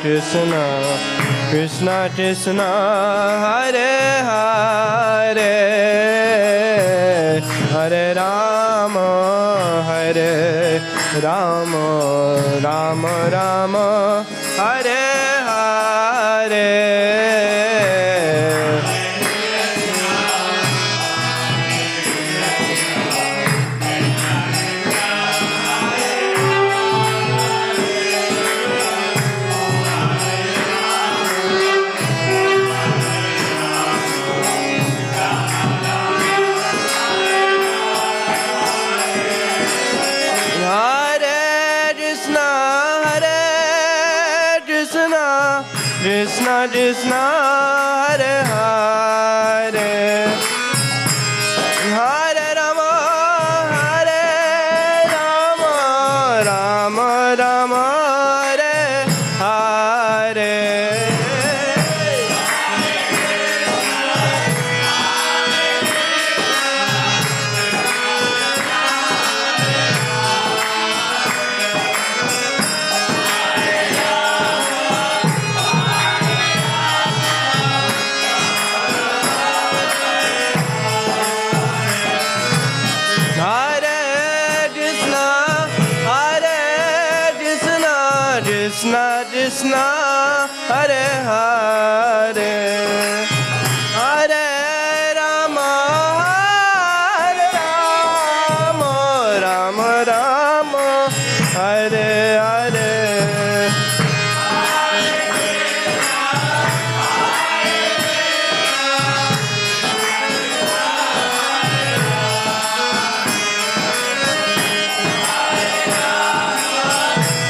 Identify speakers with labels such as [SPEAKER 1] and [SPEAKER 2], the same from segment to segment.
[SPEAKER 1] Krishna, Krishna Krishna, Hare Hare, Hare Rama, Hare Rama, Rama Rama, Hare Hare. Krishna Krishna, Hare Hare, Hare Rama, Hare Rama, Rama Rama, Hare Hare. Krishna Krishna, Hare Hare, Hare Rama, Hare Rama, Rama Rama, Hare Hare. Krishna Krishna,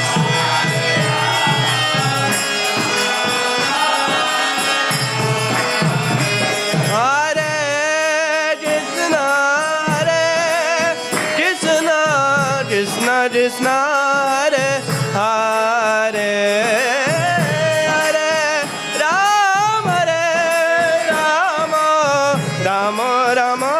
[SPEAKER 1] Hare Hare, Hare Rama, Rama Rama, Hare Hare. Krishna, Hare Krishna, Krishna Krishna, Hare Hare, Hare Ram, Hare Rama, Rama Rama,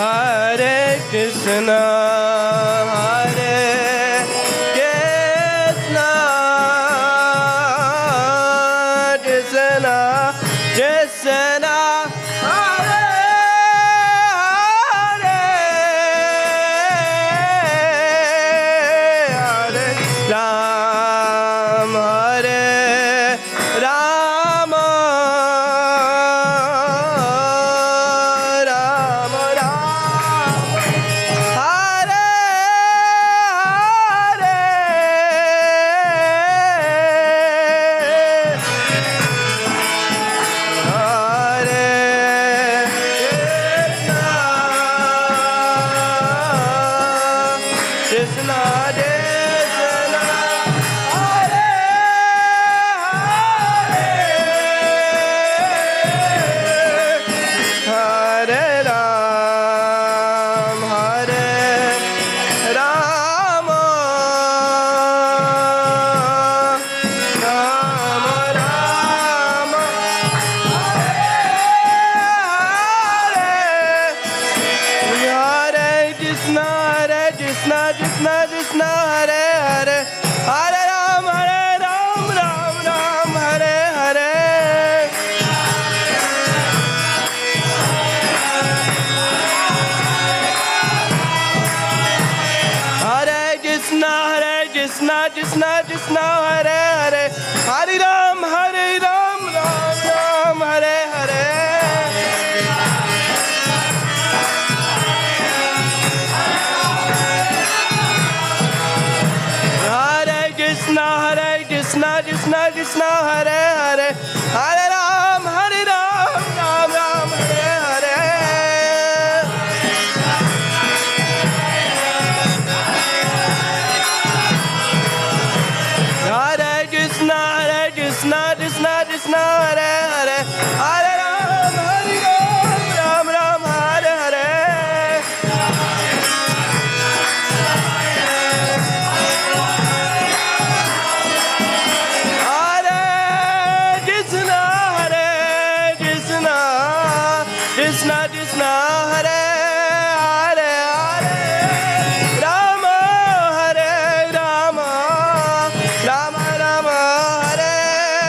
[SPEAKER 1] Hare Krishna, Hare Krishna, Krishna Krishna, Hare Hare, Hare Ram, Hare Rama, Rama Rama, Hare Hare. Hare Krishna Krishna Krishna Hare Hare Hare Ram Ram Ram Hare Hare Krishna Krishna Krishna Hare Hare Hare Ram Ram Ram Hare Hare Hare Krishna Krishna Krishna Hare Hare Hare Ram Ram Ram Hare Hare Krishna Krishna Hare Hare Hare Rama Hare Rama Rama Rama Hare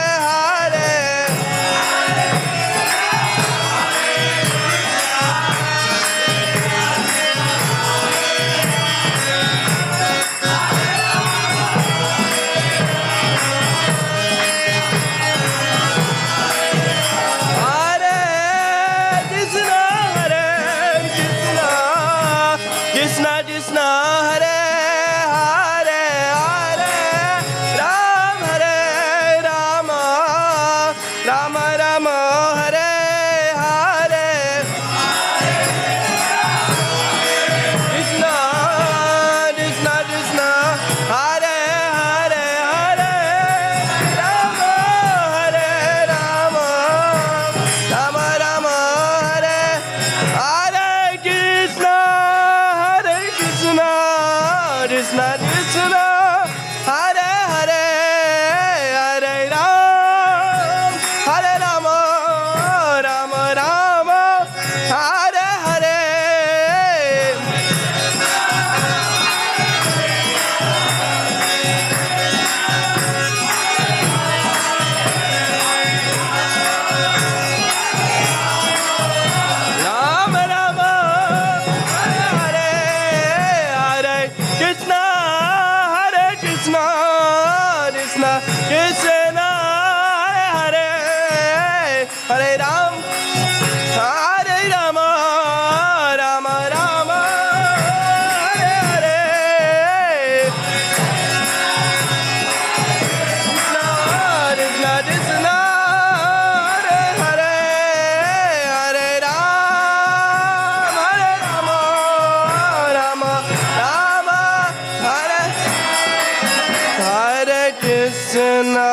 [SPEAKER 1] Hare Krishna Krishna Hare Hare Hare Ram Hare Rama Rama Rama Hare Hare Krishna Krishna Krishna Hare Hare Hare Rama Hare Rama Rama Rama Hare Hare Krishna Krishna Krishna Hare Hare Hare Ram Hare Rama Rama Rama Hare Hare Rama Rama Hare Hare Hare Krishna Krishna Krishna Krishna Hare Hare Hare Ram Hare Rama Rama Rama Hare Hare Krishna Krishna Krishna Hare Hare Hare Ram Hare Rama Rama Rama Hare Hare Krishna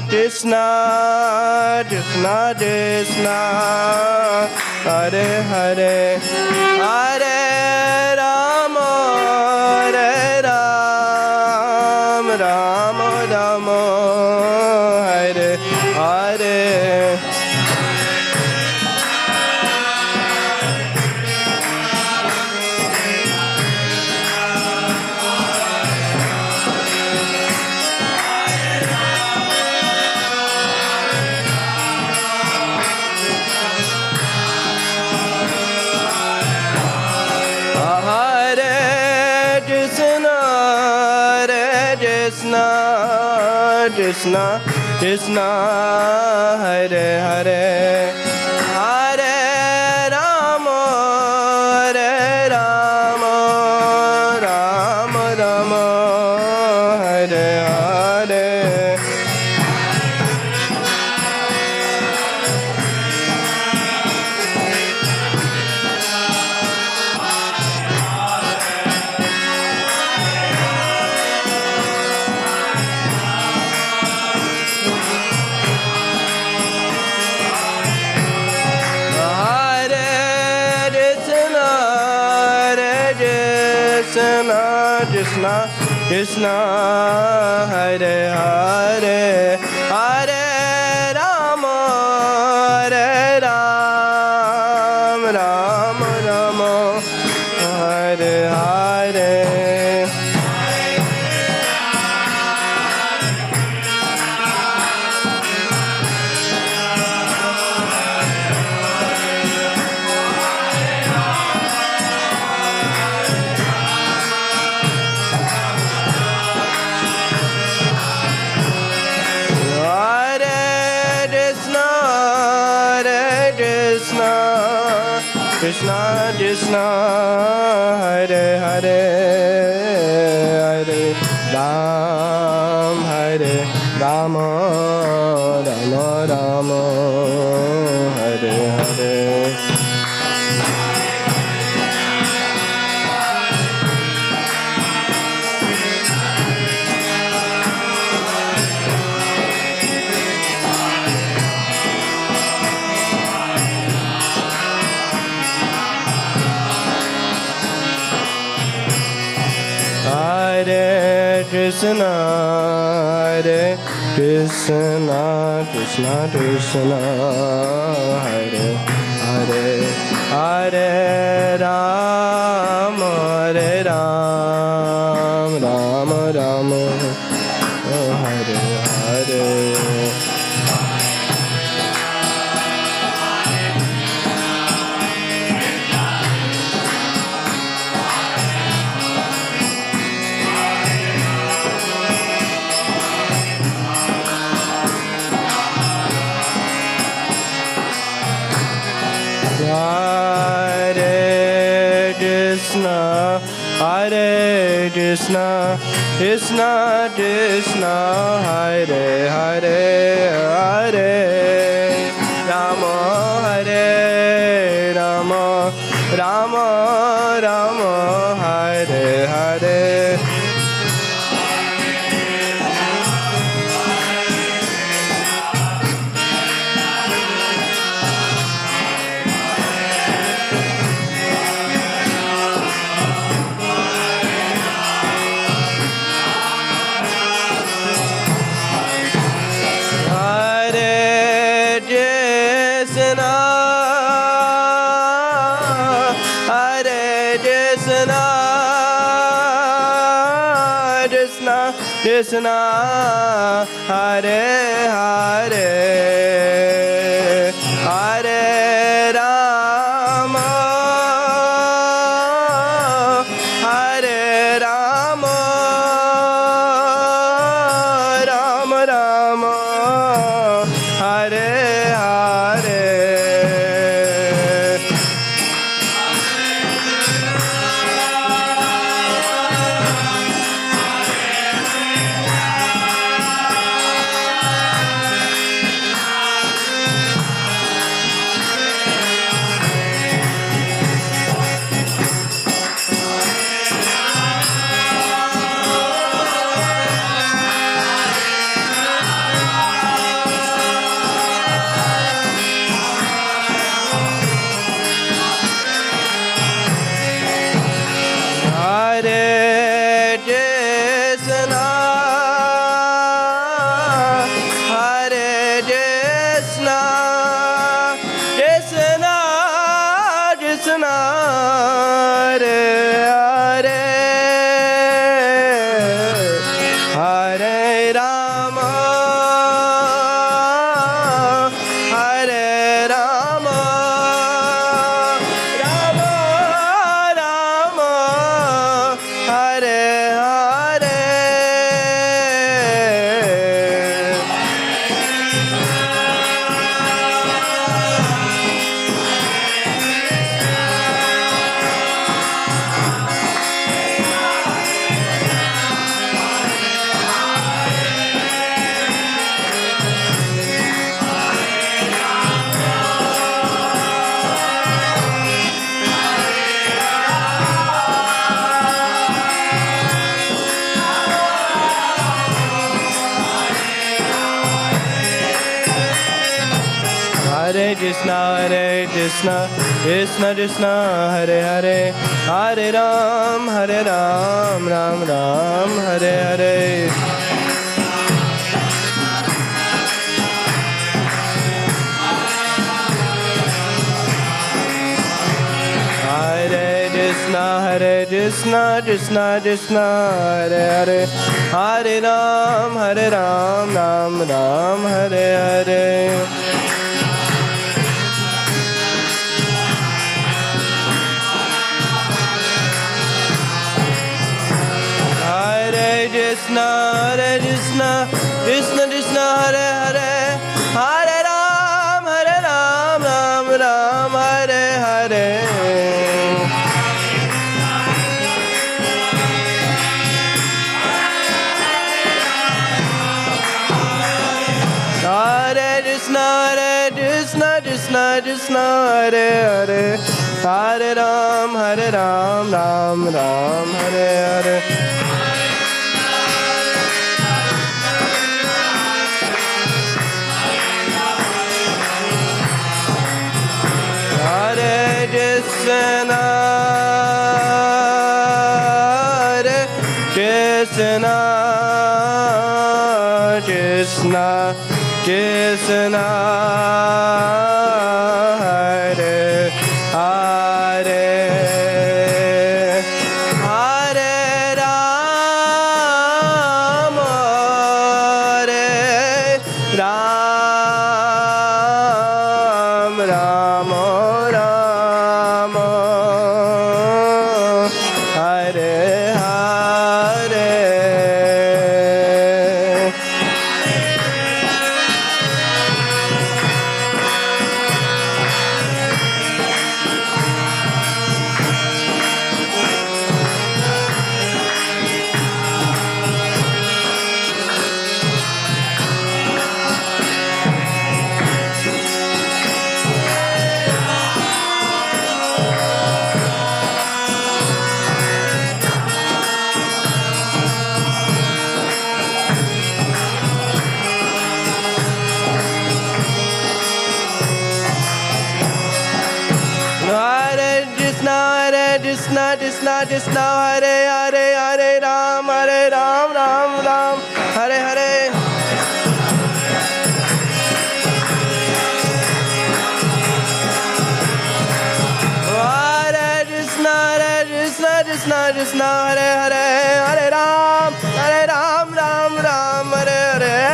[SPEAKER 1] Krishna Krishna Krishna Hare Hare Hare Rama Rama Rama Hare Hare Krishna Krishna Hare Hare Hare Rama Rama Rama Hare Hare Krishna Krishna Hare Hare Hare Rama Rama Rama Hare Hare Krishna, Krishna Krishna, Hare Hare, Hare Ram, Hare Rama, Rama Rama, Hare Hare. Hare Krishna, Hare Krishna, Krishna Krishna, Hare Hare, Hare Ram, Hare Ram, Ram Ram, Hare Hare. Hare Krishna, Hare Krishna, Krishna Krishna, Hare Hare, Hare Rama, Hare Rama, Rama Rama, Hare Hare. Krishna, Hare Hare, Hare Rama, Hare Rama, Rama Rama, Hare Hare. Hare Krishna, Hare Krishna, Krishna Krishna, Hare Hare, Hare Ram, Ram Ram, Hare Hare. Hare Krishna, Krishna Krishna, Hare Hare, Hare Ram, Ram Ram, Hare Hare. Hare Krishna, Krishna Krishna, Hare Hare, Hare Ram, Ram Krishna Krishna Krishna Hare Hare Hare Ram Ram Ram Hare Hare Hare Krishna Hare Krishna Krishna Krishna Hare Hare Hare Ram Hare Ram Ram Ram Hare Hare Krishna Krishna Krishna Hare Hare Hare Ram Ram Ram Hare Hare Hare Krishna Krishna Krishna Hare Hare Hare Ram Ram Ram Hare Hare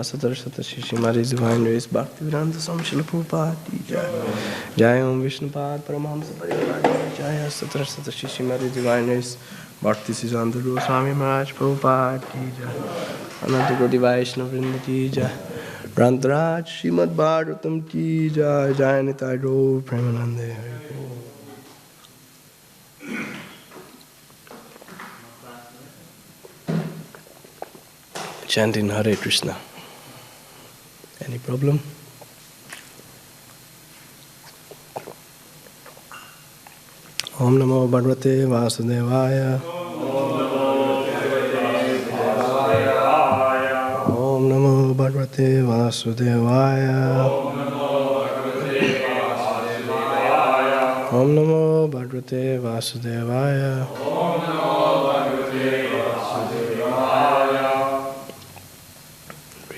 [SPEAKER 1] Asatara Satashi Shimari Divine Grace Bhaktivedanta Swami Srila Prabhupada Ki Jai Jai Om Vishnupad Paramahamsa Parivar Ki Jai Asatara Satashi Shimari Divine Grace Bhakti Siddhanta Goswami Maharaj Prabhupada Ki Jai Ananta Koti Vaishnava Vrinda Ki Jai Rantaraj Srimad Bhagavatam Ki Jai Jai Nitai Gaur Premanande Hari Bol. Chanting Hare Krishna. Any problem? Om Namo Bhagavate Vasudevaya. Om Namo Bhagavate Vasudevaya. Om Namo Bhagavate Vasudevaya.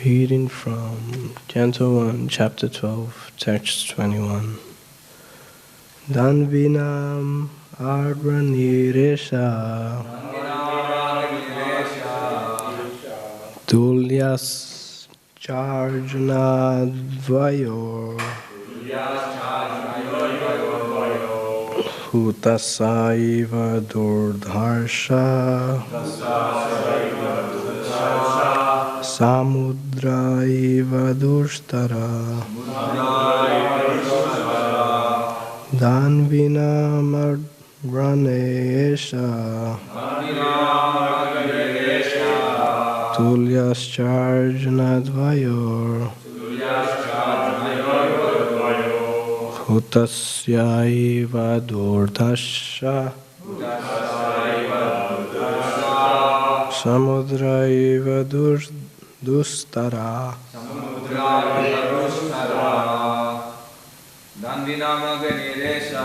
[SPEAKER 1] Reading from Canto 1, Chapter 12, Text 21. Danvinam Ardhaniresha Tulyas Charjana Dvayor Hutasaiva Durdharsha Samudraiva Dushtara Danvina Marranesha Tulyascharjanadvayor Hutasyaiva Durdhasha Samudraiva Dustara
[SPEAKER 2] Danvinamaganiresha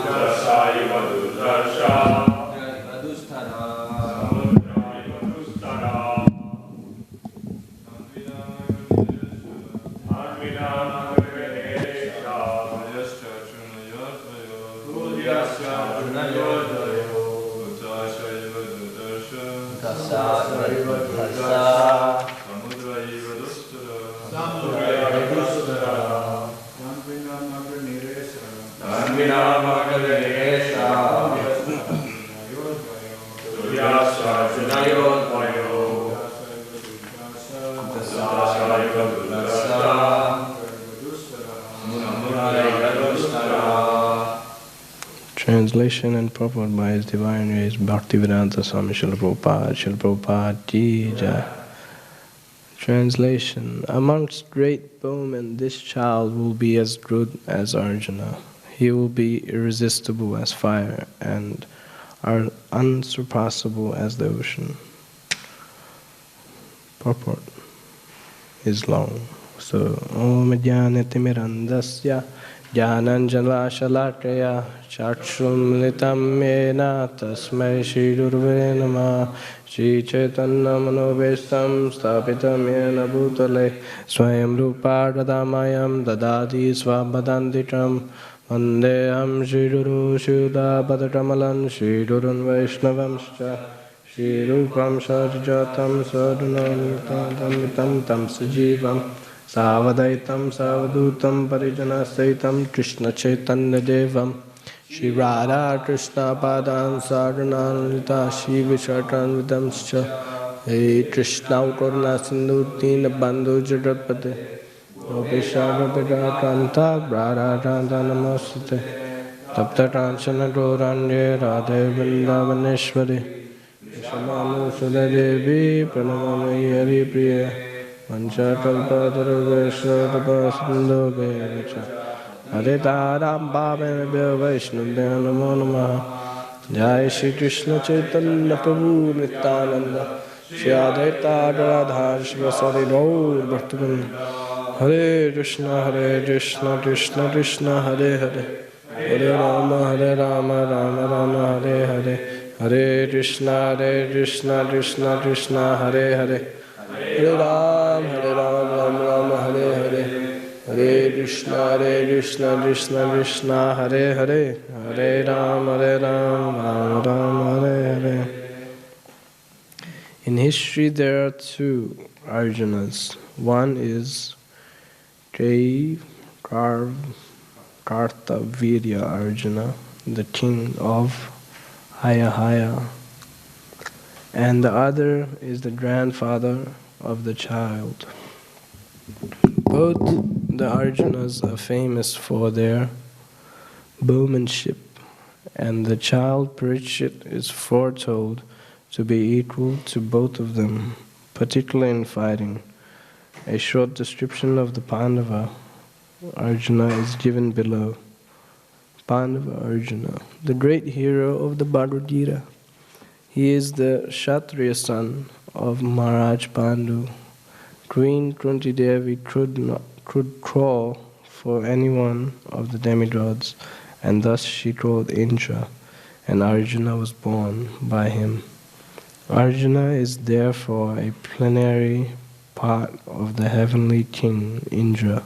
[SPEAKER 2] Dasa iva dudhasha
[SPEAKER 1] Translation and purport by His Divine Grace Bhaktivedanta Swami Srila Prabhupada, Srila Prabhupada Ki Jai. Translation: amongst great bowmen, this child will be as good as Arjuna. He will be irresistible as fire and unsurpassable as the ocean. Purport is long. So, Om Jnanatimirandasya Jnananjana Shalakaya Chakshum Litam Yena Tasmai Shri Gurave Namah Shri Chaitanya Manobhishtam Stapitam Yena Bhutale Swayam Rupa Radamayam Dadadi Swabhadantikam Vandeham Shri Guru Shuddha Padakamalan Shri Gurun Vaishnavamscha Shri Rupam Sarjatam Sadhunam Tam Sajivam Savadaitam Savadutam Parijana Saitam Krishna Chaitanya Devam Shri Radha Krishna Padan Sadhanalita Shri Vishatan Vidamscha Hey Krishna Karuna Sindhu Dina Bandhu Jadrapate Vishara Vidakanta Radha Randa Namastate Tapta Kanchana Gauranye Radhe Vrindavaneshwari Vishamanu Sudadevi Pranamami Hari Priya Hare Taram Bhavana Vaishnavya Namo Namaha Jai Shri Krishna Chaitanya Prabhu Nityananda Shri Advaita Radha Shivasari Gaur Bhaktivinoda Hare Krishna Krishna Krishna Hare Hare Hare Rama Rama Rama Hare Hare Hare Krishna Krishna Krishna Hare Hare Hare Ram Ram Hare Hare Hare Krishna Krishna Krishna Hare Hare Hare Ram Ram Hare Hare. In history there are two Arjunas. One is Kartavirya Arjuna, the king of Hayahaya, and the other is the grandfather of the child. Both the Arjunas are famous for their bowmanship, and the child Parikshit is foretold to be equal to both of them, particularly in fighting. A short description of the Pandava Arjuna is given below. Pandava Arjuna, the great hero of the Bhagavad Gita. He is the Kshatriya son of Maharaj Pandu. Queen Kunti Devi could crawl for any one of the demigods, and thus she called Indra, and Arjuna was born by him. Arjuna is therefore a plenary part of the heavenly king Indra.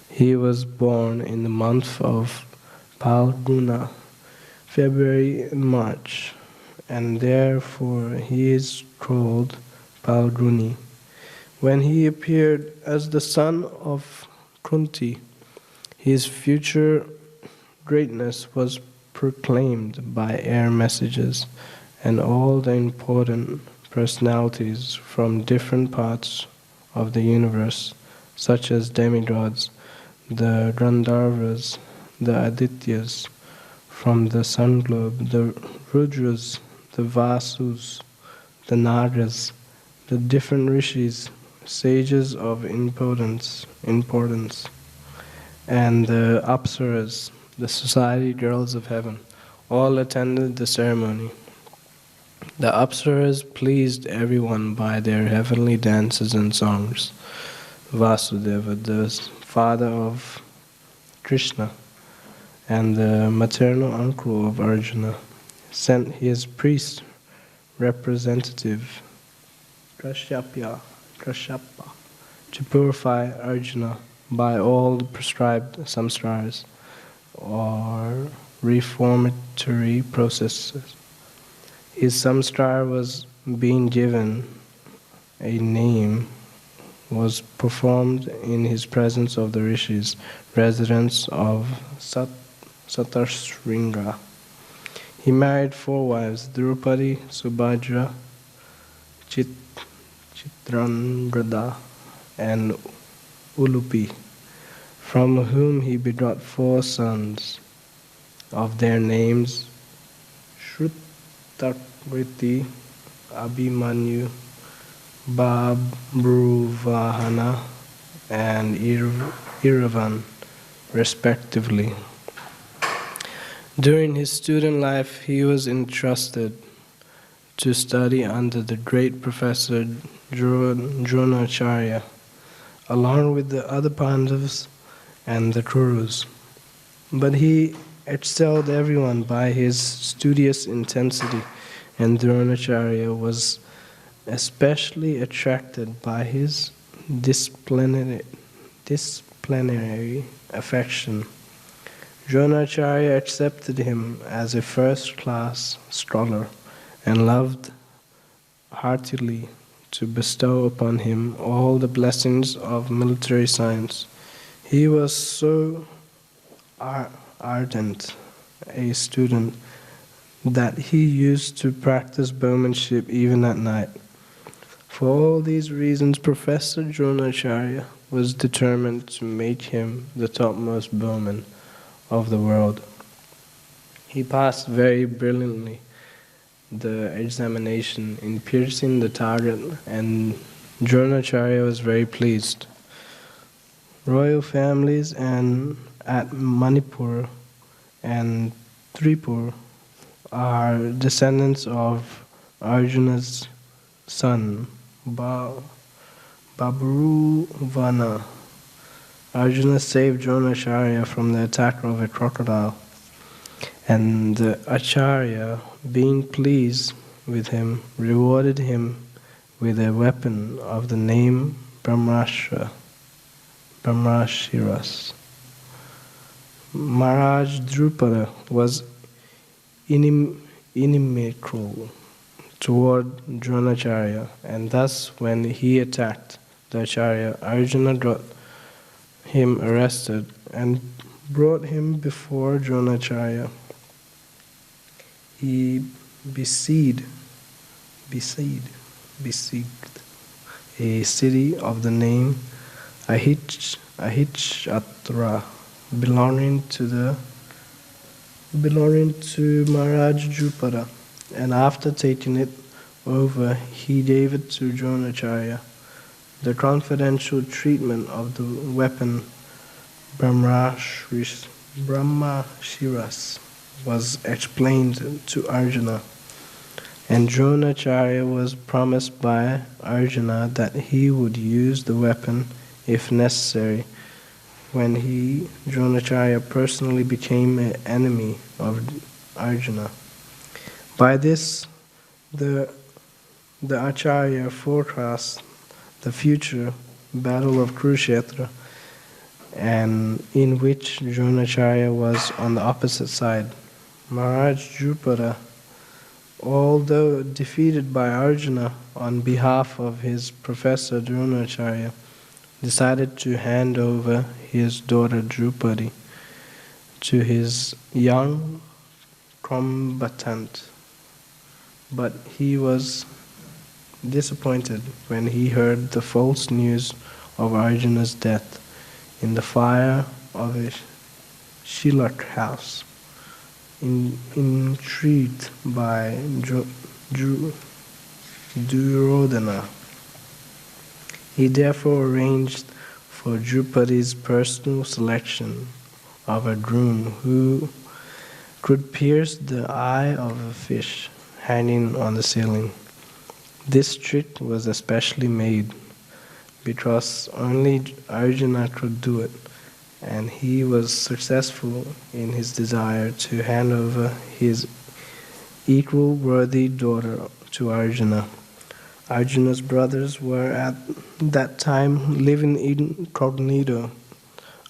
[SPEAKER 1] He was born in the month of Phalguna, February and March, and therefore he is called Phalguni. When he appeared as the son of Kunti, his future greatness was proclaimed by air messages, and all the important personalities from different parts of the universe, such as demigods, the Gandharvas, the Adityas, from the sun globe, the Rudras, the Vasus, the Nagas, the different rishis, sages of importance, and the Apsaras, the society girls of heaven, all attended the ceremony. The Apsaras pleased everyone by their heavenly dances and songs. Vasudeva, the father of Krishna and the maternal uncle of Arjuna, sent his priest representative, Kashyapa, to purify Arjuna by all the prescribed samskaras or reformatory processes. His samskara was being given a name was performed in his presence of the rishis, residents of Satarshringa. He married 4 wives, Draupadi, Subhadra, Chitrandrada, and Ulupi, from whom he begot 4 sons. Of their names, Shrutakriti, Abhimanyu, Babruvahana, and Iravan, respectively. During his student life, he was entrusted to study under the great professor Dronacharya, along with the other Pandavas and the Kurus. But he excelled everyone by his studious intensity, and Dronacharya was especially attracted by his disciplinary affection. Dronacharya accepted him as a first-class scholar and loved heartily to bestow upon him all the blessings of military science. He was so ardent a student that he used to practice bowmanship even at night. For all these reasons, Professor Dronacharya was determined to make him the topmost bowman of the world. He passed very brilliantly the examination in piercing the target, and Dronacharya was very pleased. Royal families at Manipur and Tripur are descendants of Arjuna's son, Babruvana. Arjuna saved Dronacharya from the attack of a crocodile, and the Acharya, being pleased with him, rewarded him with a weapon of the name Brahmashiras. Maharaj Drupada was inimical toward Dronacharya, and thus when he attacked the Acharya, Arjuna got him arrested and brought him before Dronacharya. He besieged a city of the name Ahichattra, belonging to Maharaj Drupada, and after taking it over, he gave it to Dronacharya. The confidential treatment of the weapon Brahmashiras was explained to Arjuna, and Dronacharya was promised by Arjuna that he would use the weapon if necessary when Dronacharya personally became an enemy of Arjuna. By this, the Acharya forecast the future battle of Kurukshetra, and in which Dronacharya was on the opposite side. Maharaj Drupada, although defeated by Arjuna on behalf of his professor Dronacharya, decided to hand over his daughter Draupadi to his young combatant. But he was disappointed when he heard the false news of Arjuna's death in the fire of a shilak house, intrigued by Duryodhana. He therefore arranged for Draupadi's personal selection of a groom who could pierce the eye of a fish hanging on the ceiling. This trick was especially made because only Arjuna could do it, and he was successful in his desire to hand over his equal worthy daughter to Arjuna. Arjuna's brothers were at that time living incognito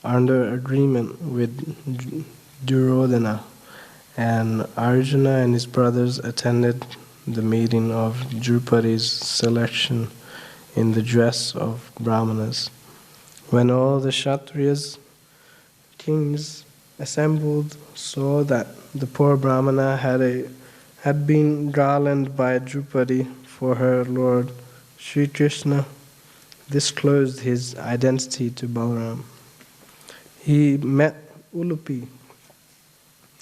[SPEAKER 1] under agreement with Duryodhana, and Arjuna and his brothers attended the meeting of Drupadi's selection in the dress of Brahmanas. When all the Kshatriyas, kings, assembled saw that the poor Brahmana had been garlanded by Drupadi for her lord, Sri Krishna disclosed his identity to Balaram. He met Ulupi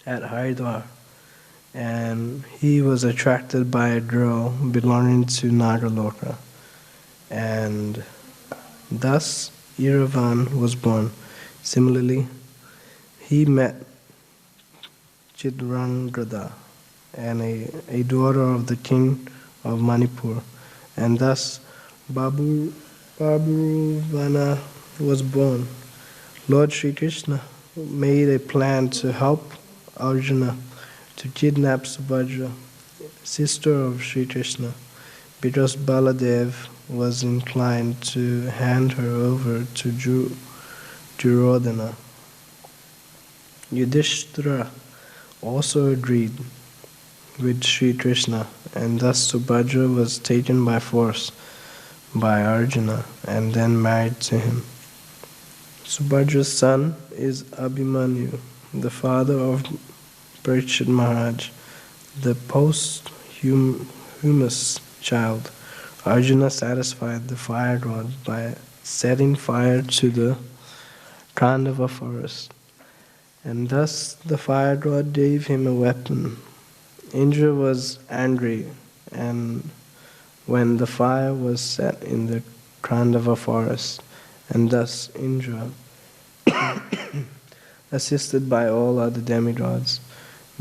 [SPEAKER 1] at Haridwar, and he was attracted by a girl belonging to Nagaloka, and thus Iravan was born. Similarly, he met Chidrangada, and a daughter of the king of Manipur, and thus Baburvana was born. Lord Sri Krishna made a plan to help Arjuna to kidnap Subhadra, sister of Sri Krishna, because Baladev was inclined to hand her over to Duryodhana. Yudhishthira also agreed with Sri Krishna, and thus Subhadra was taken by force by Arjuna and then married to him. Subhadra's son is Abhimanyu, the father of Parikshit Maharaj, the posthumous child. Arjuna satisfied the fire god by setting fire to the Khandava forest, and thus the fire god gave him a weapon. Indra was angry, and when the fire was set in the Khandava forest, and thus Indra, assisted by all other demigods,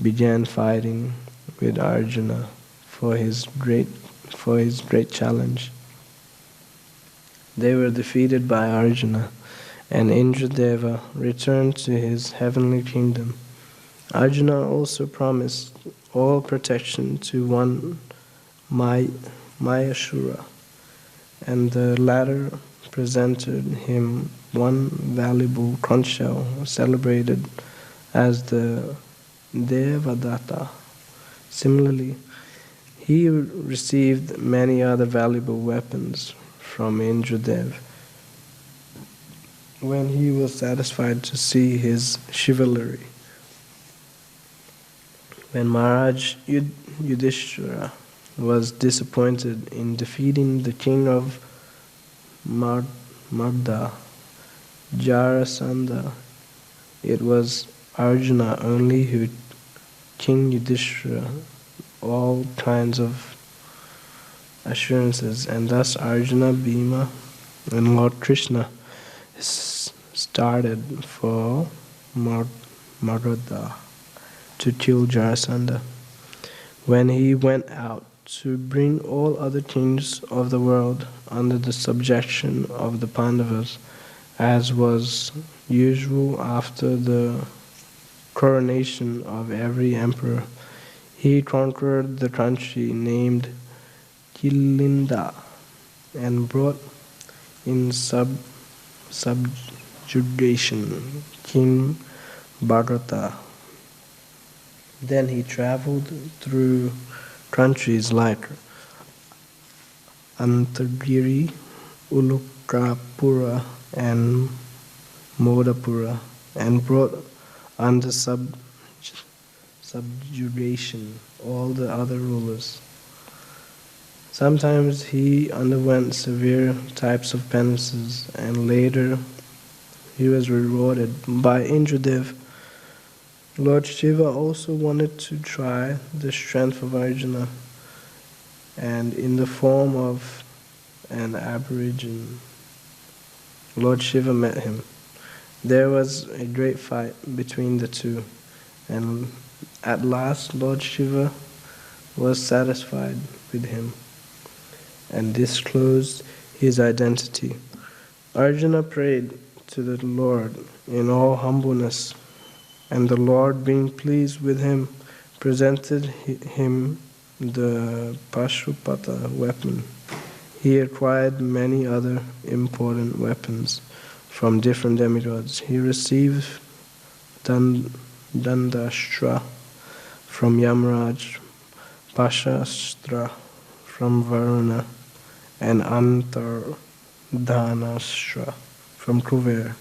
[SPEAKER 1] began fighting with Arjuna for his great challenge. They were defeated by Arjuna, and Indradeva returned to his heavenly kingdom. Arjuna also promised all protection to one Mayashura, and the latter presented him one valuable conch shell celebrated as the Devadatta. Similarly, he received many other valuable weapons from Indradev when he was satisfied to see his chivalry. When Maharaj Yudhishthira was disappointed in defeating the king of Magda, Jarasandha, it was Arjuna only who King Yudhishthira all kinds of assurances, and thus Arjuna, Bhima, and Lord Krishna started for Magadha to kill Jarasandha. When he went out to bring all other kings of the world under the subjection of the Pandavas, as was usual after the coronation of every emperor, he conquered the country named Kilinda and brought in subjugation King Bharata. Then he traveled through countries like Antagiri, Ulukapura, and Modapura, and brought under subjugation all the other rulers. Sometimes he underwent severe types of penances, and later he was rewarded by Indradev. Lord Shiva also wanted to try the strength of Arjuna, and in the form of an aborigine, Lord Shiva met him. There was a great fight between the two, and at last Lord Shiva was satisfied with him and disclosed his identity. Arjuna prayed to the Lord in all humbleness, and the Lord, being pleased with him, presented him the Pashupata weapon, he acquired many other important weapons from different demigods. He received Dandashtra from Yamraj, Pashastra from Varuna, and Antardhanastra from Kuber,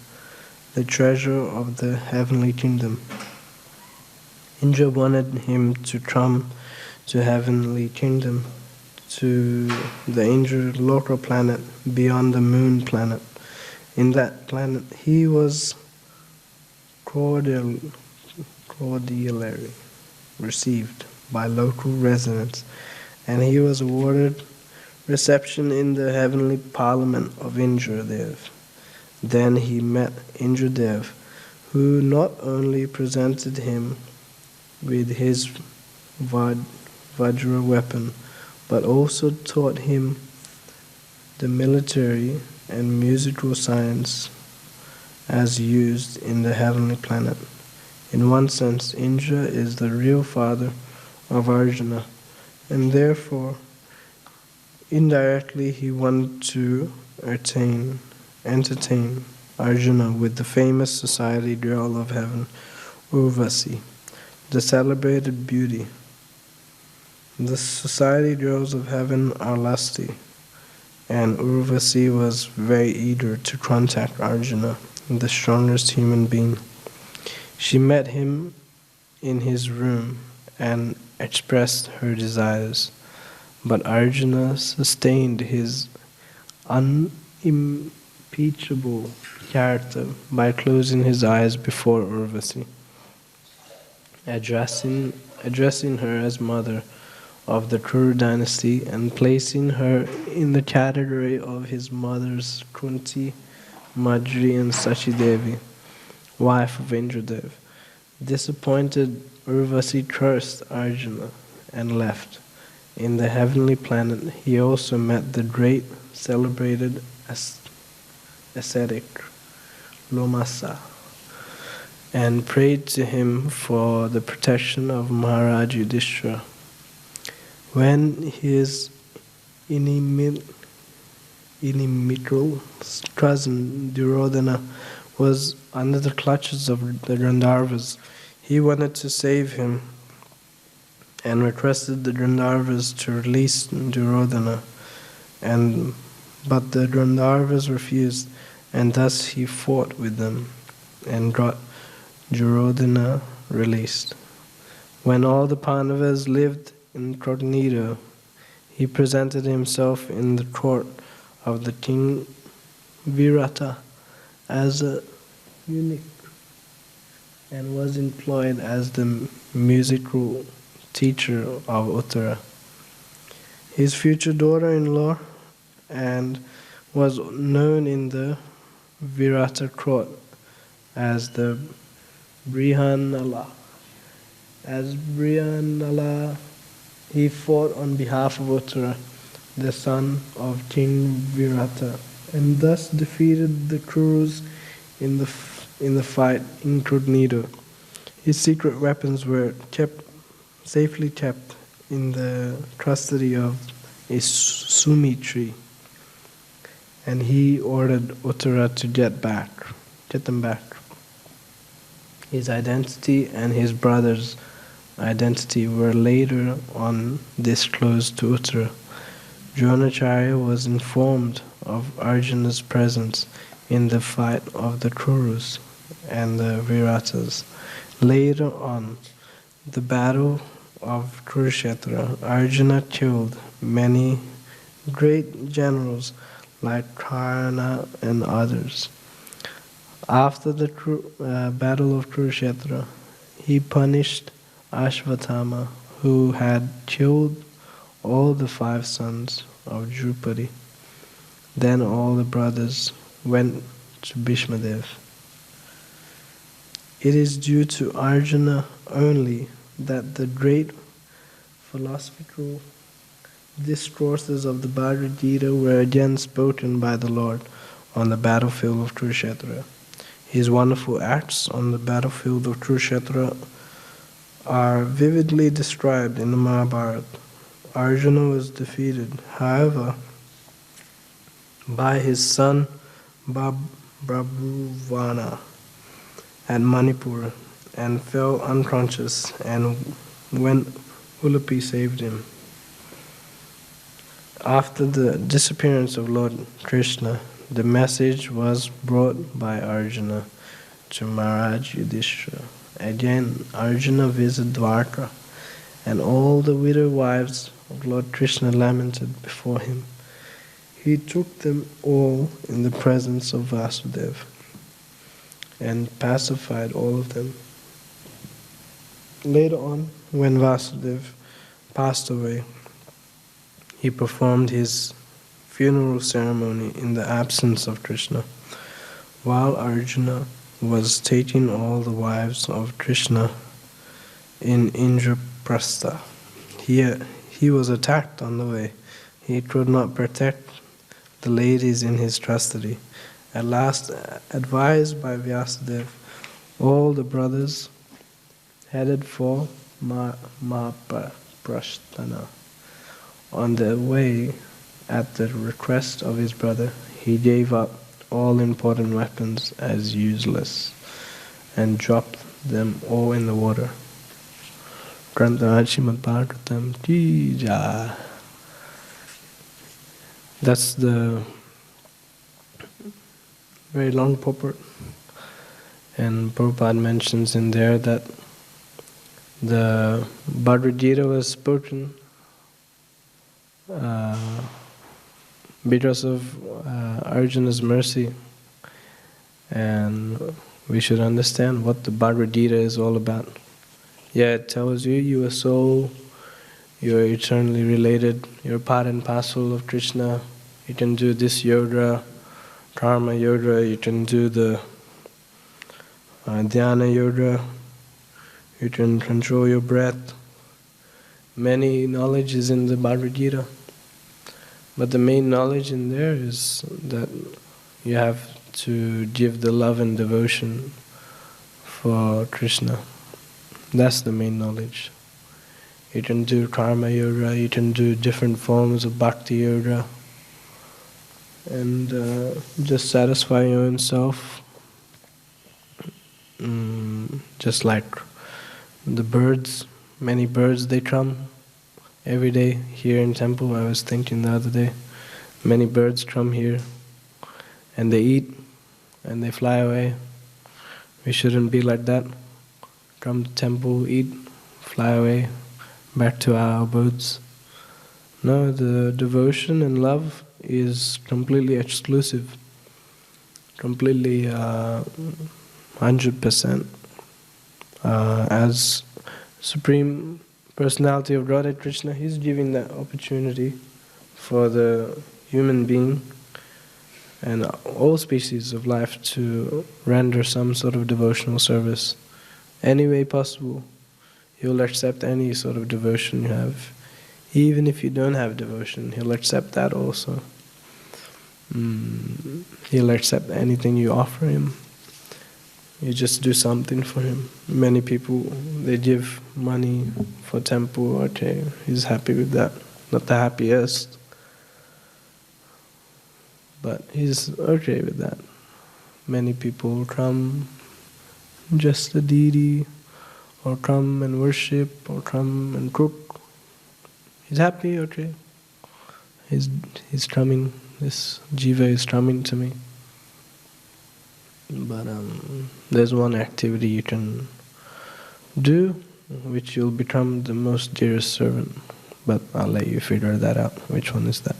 [SPEAKER 1] the treasure of the heavenly kingdom. Indra wanted him to come to heavenly kingdom, to the Indra local planet beyond the moon planet. In that planet, he was cordially received by local residents, and he was awarded reception in the heavenly parliament of Indradev. Then he met Indradev, who not only presented him with his Vajra weapon, but also taught him the military and musical science as used in the heavenly planet. In one sense, Indra is the real father of Arjuna, and therefore, indirectly, he wanted to entertain Arjuna with the famous society girl of heaven, Urvasi, the celebrated beauty. The society girls of heaven are lusty, and Urvasi was very eager to contact Arjuna, the strongest human being. She met him in his room and expressed her desires, but Arjuna sustained his unimpeachable character by closing his eyes before Urvasi, addressing her as mother of the Kuru dynasty and placing her in the category of his mothers Kunti, Madri, and Sachi Devi, wife of Indradev. Disappointed, Urvasi cursed Arjuna and left. In the heavenly planet, he also met the great celebrated ascetic Lomasa and prayed to him for the protection of Maharaj Yudhishthira. When his inimical cousin Duryodhana was under the clutches of the Gandharvas, he wanted to save him and requested the Gandharvas to release Duryodhana, but the Gandharvas refused, and thus he fought with them and got Duryodhana released. When all the Pandavas lived incognito, he presented himself in the court of the king Virata as a eunuch and was employed as the musical teacher of Uttara. His future daughter-in-law and was known in the Virata court as the Brihanala. As Brihanala, he fought on behalf of Uttara, the son of King Virata, and thus defeated the Kurus in the fight incognito. His secret weapons were safely kept in the custody of a Sumi tree, and he ordered Uttara to get them back. His identity and his brother's identity were later on disclosed to Uttara. Dronacharya was informed of Arjuna's presence in the fight of the Kurus and the Viratas. Later on, the battle of Kurukshetra, Arjuna killed many great generals like Karna and others. After the battle of Kurukshetra, he punished Ashvatthama, who had killed all the 5 sons of Drupadi. Then all the brothers went to Bhishmadev. It is due to Arjuna only that the great philosophical discourses of the Bhagavad Gita were again spoken by the Lord on the battlefield of Kurukshetra. His wonderful acts on the battlefield of Kurukshetra are vividly described in the Mahabharata. Arjuna was defeated, however, by his son Brabhuvana at Manipur and fell unconscious, and when Ulupi saved him. After the disappearance of Lord Krishna, the message was brought by Arjuna to Maharaj Yudhishthira. Again, Arjuna visited Dwarka, and all the widow wives of Lord Krishna lamented before him. He took them all in the presence of Vasudeva and pacified all of them. Later on, when Vasudeva passed away, he performed his funeral ceremony in the absence of Krishna, while Arjuna was taking all the wives of Krishna in Indraprastha. He was attacked on the way. He could not protect the ladies in his custody. At last, advised by Vyasadeva, all the brothers headed for Mahaprasthana. On the way, at the request of his brother, he gave up all important weapons as useless and dropped them all in the water. That's the very long purport. And Prabhupada mentions in there that the Bhagavad Gita was spoken because of Arjuna's mercy, and we should understand what the Bhagavad Gita is all about. Yeah, it tells you you are soul, you are eternally related, you're part and parcel of Krishna. You can do this yoga, karma yoga, you can do the dhyana yoga, you can control your breath. Many knowledge is in the Bhagavad Gita. But the main knowledge in there is that you have to give the love and devotion for Krishna. That's the main knowledge. You can do karma yoga, you can do different forms of bhakti yoga, and just satisfy your own self. Just like the birds, many birds, they come every day here in temple. I was thinking the other day, many birds come here and they eat and they fly away. We shouldn't be like that. Come to temple, eat, fly away, back to our abodes. No, the devotion and love is completely exclusive, completely 100%. As Supreme Personality of Godhead Krishna, He's giving that opportunity for the human being and all species of life to render some sort of devotional service. Any way possible, He'll accept any sort of devotion you have. Even if you don't have devotion, He'll accept that also. He'll accept anything you offer Him. You just do something for Him. Many people, they give money for temple, okay, He's happy with that. Not the happiest, but He's okay with that. Many people come just a deity, or come and worship, or come and cook. He's happy, okay. He's coming, this jiva is coming to me. But there's one activity you can do which you'll become the most dearest servant. But I'll let you figure that out. Which one is that?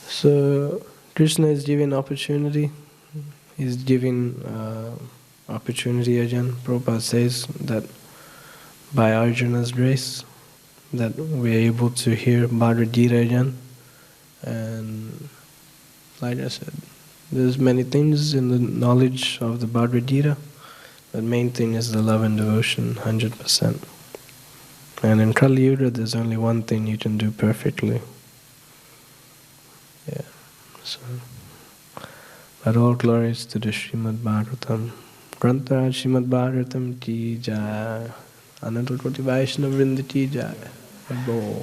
[SPEAKER 1] So Krishna is giving opportunity. He's giving opportunity again. Prabhupada says that by Arjuna's grace that we're able to hear Bhagavad Gita again. And like I said, there's many things in the knowledge of the Bhagavad Gita, but main thing is the love and devotion, 100%. And in Kali Yuga, there's only one thing you can do perfectly. Yeah, so. But all glories to the Srimad Bhagavatam. Grantha Srimad Bhagavatam ki jai. Ananta Koti Vaishnava Vrinda ki jai. Adbo.